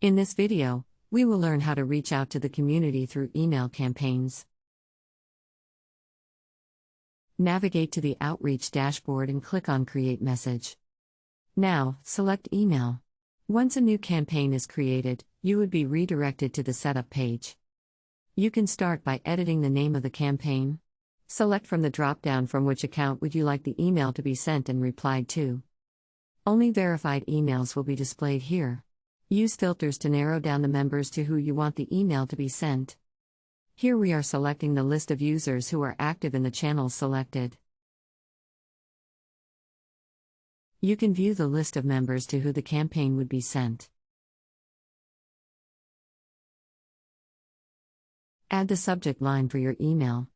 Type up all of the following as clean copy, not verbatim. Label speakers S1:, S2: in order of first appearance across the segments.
S1: In this video, we will learn how to reach out to the community through email campaigns. Navigate to the Outreach dashboard and click on Create Message. Now, select Email. Once a new campaign is created, you would be redirected to the Setup page. You can start by editing the name of the campaign. Select from the drop-down from which account would you like the email to be sent and replied to. Only verified emails will be displayed here. Use filters to narrow down the members to who you want the email to be sent. Here we are selecting the list of users who are active in the channels selected. You can view the list of members to who the campaign would be sent. Add the subject line for your email.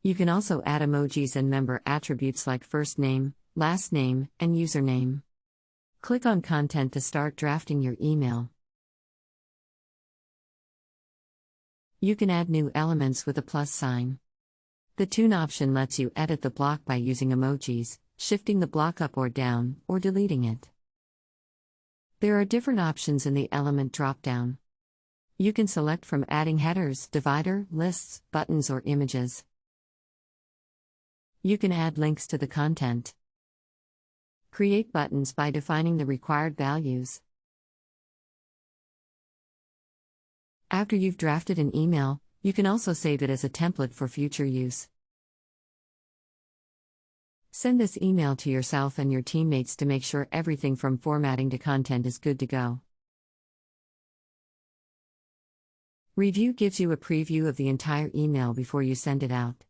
S1: You can also add emojis and member attributes like first name, last name, and username. Click on Content to start drafting your email. You can add new elements with a plus sign. The Tune option lets you edit the block by using emojis, shifting the block up or down, or deleting it. There are different options in the element dropdown. You can select from adding headers, divider, lists, buttons, or images. You can add links to the content. Create buttons by defining the required values. After you've drafted an email, you can also save it as a template for future use. Send this email to yourself and your teammates to make sure everything from formatting to content is good to go. Review gives you a preview of the entire email before you send it out.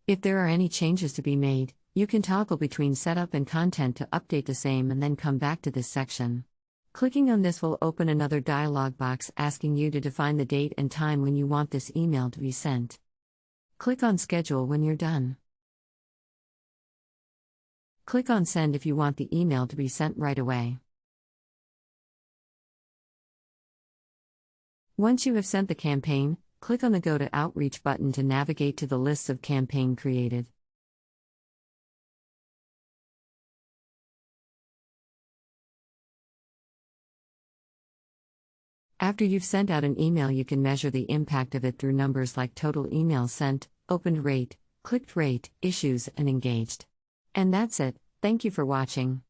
S1: If there are any changes to be made, you can toggle between setup and content to update the same and then come back to this section. Clicking on this will open another dialog box asking you to define the date and time when you want this email to be sent. Click on Schedule when you're done. Click on Send if you want the email to be sent right away. Once you have sent the campaign, click on the Go to Outreach button to navigate to the lists of campaign created. After you've sent out an email, you can measure the impact of it through numbers like total emails sent, opened rate, clicked rate, issues, and engaged. And that's it. Thank you for watching.